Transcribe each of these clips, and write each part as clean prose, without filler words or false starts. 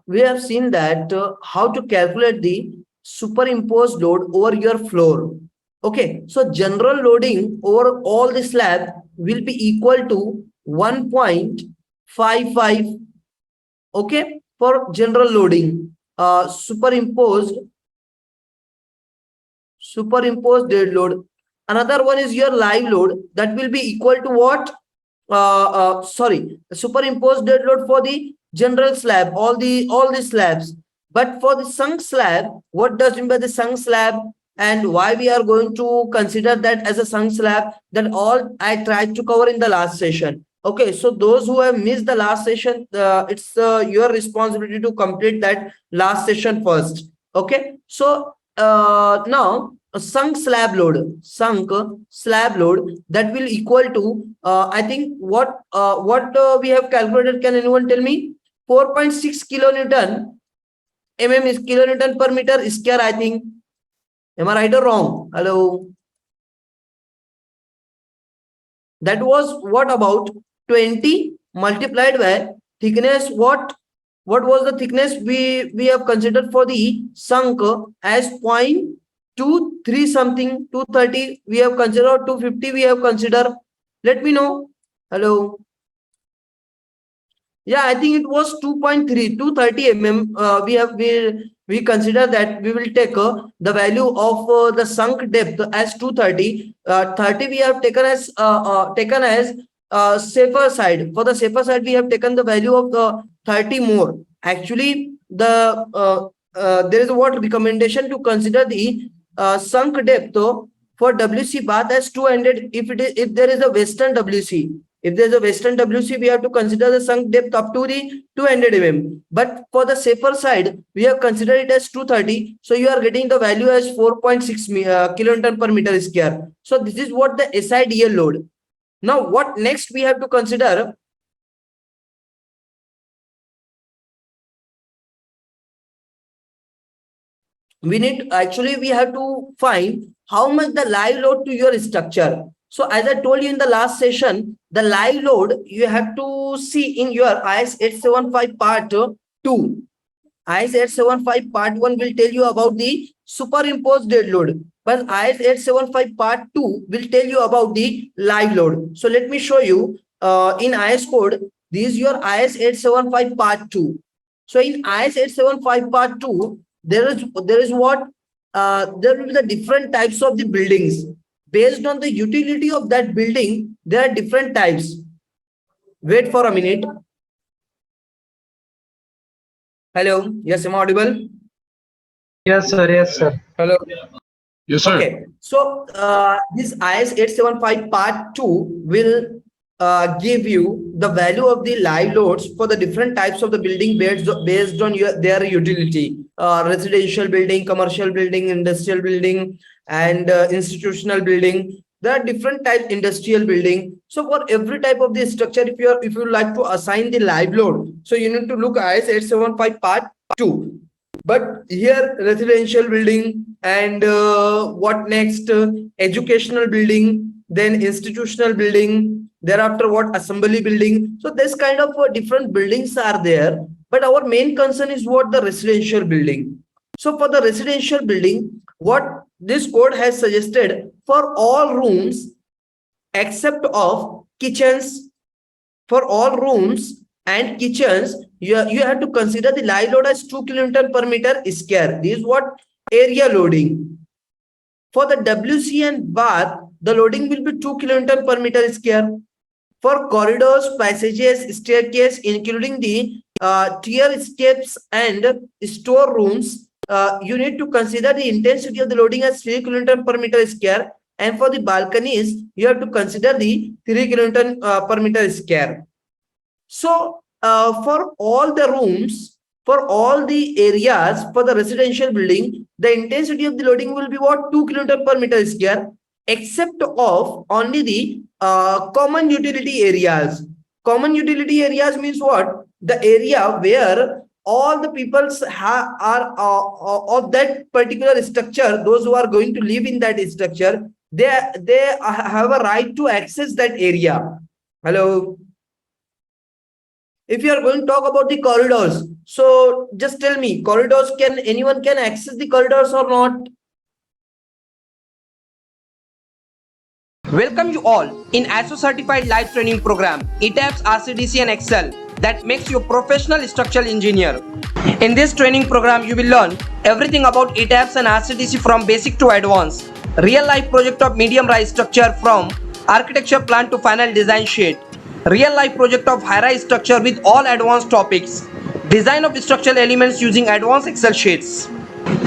we have seen that how to calculate the superimposed load over your floor. Okay, so general loading over all the slab will be equal to 1.55. Okay, for general loading, superimposed dead load. Another one is your live load, that will be equal to what? Sorry, superimposed dead load for the general slab, all the slabs. But for the sunk slab, what does mean by the sunk slab, and why we are going to consider that as a sunk slab? That all I tried to cover in the last session. Okay, so those who have missed the last session, it's your responsibility to complete that last session first. Okay, so now a sunk slab load, that will equal to I think what we have calculated. Can anyone tell me? 4.6 kilonewton is kilonewton per meter square, I think. Am I right or wrong? Hello. That was what about 20 multiplied by thickness. What was the thickness we have considered for the sunk as 0.23 something, 230 we have considered, 250 we have considered. Let me know. Hello. Yeah, I think it was 2.3, 230 mm. We consider that we will take the value of the sunk depth as 230. 30 we have taken as safer side. For the safer side, we have taken the value of the 30 more. Actually, there is what recommendation to consider the sunk depth for WC bath as 200 if there is a western WC. If there's a western WC, we have to consider the sunk depth up to the 200 mm. But for the safer side, we have considered it as 230. So you are getting the value as 4.6 kilonewton per meter square. So this is what the SIDL load. Now, what next we have to consider? We have to find how much the live load to your structure. So as I told you in the last session, the live load you have to see in your IS 875 part 2. IS 875 part 1 will tell you about the superimposed dead load, but IS 875 part 2 will tell you about the live load. So let me show you in IS code. This is your IS 875 part 2. So in IS 875 part 2, there is what? There will be the different types of the buildings. Based on the utility of that building, there are different types. Wait for a minute. Hello. Yes, am I audible? Yes, sir. Yes, sir. Hello. Yes, sir. Okay. So this IS 875 part 2 will give you the value of the live loads for the different types of the building based on their utility. Residential building, commercial building, industrial building, and institutional building. There are different types industrial building. So for every type of the structure, if you like to assign the live load, so you need to look IS 875 part 2. But here residential building and what next? Educational building, then institutional building, thereafter what? Assembly building. So this kind of different buildings are there, but our main concern is what? The residential building. So for the residential building, what this code has suggested, for all rooms except of kitchens, for all rooms and kitchens, you have to consider the live load as 2 kilonewton per meter square. This is what? Area loading. For the WC and bath, the loading will be 2 kilonewton per meter square. For corridors, passages, staircase, including the tier steps and storerooms, you need to consider the intensity of the loading as 3 kilonewton per meter square. And for the balconies, you have to consider the 3 kilonewton per meter square. So for all the rooms, for all the areas, for the residential building, the intensity of the loading will be what? 2 kilonewton per meter square, except of only the common utility areas. Common utility areas means what? The area where all the peoples are of that particular structure, those who are going to live in that structure, they have a right to access that area. Hello. If you are going to talk about the corridors, so just tell me, corridors, can anyone can access the corridors or not? Welcome you all in ISO certified live training program ETABS, RCDC and Excel that makes you a professional structural engineer. In this training program you will learn everything about ETABS and RCDC from basic to advanced, real life project of medium rise structure from architecture plan to final design sheet, real life project of high rise structure with all advanced topics, design of structural elements using advanced Excel sheets.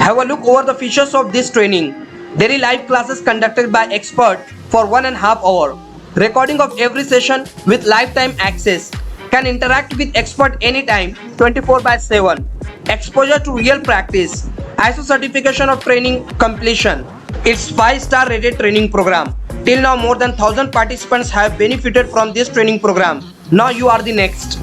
Have a look over the features of this training. Daily live classes conducted by expert for 1.5 hours. Recording of every session with lifetime access. Can interact with expert anytime 24/7. Exposure to real practice. ISO certification of training completion. It's 5-star rated training program. Till now more than 1,000 participants have benefited from this training program. Now you are the next.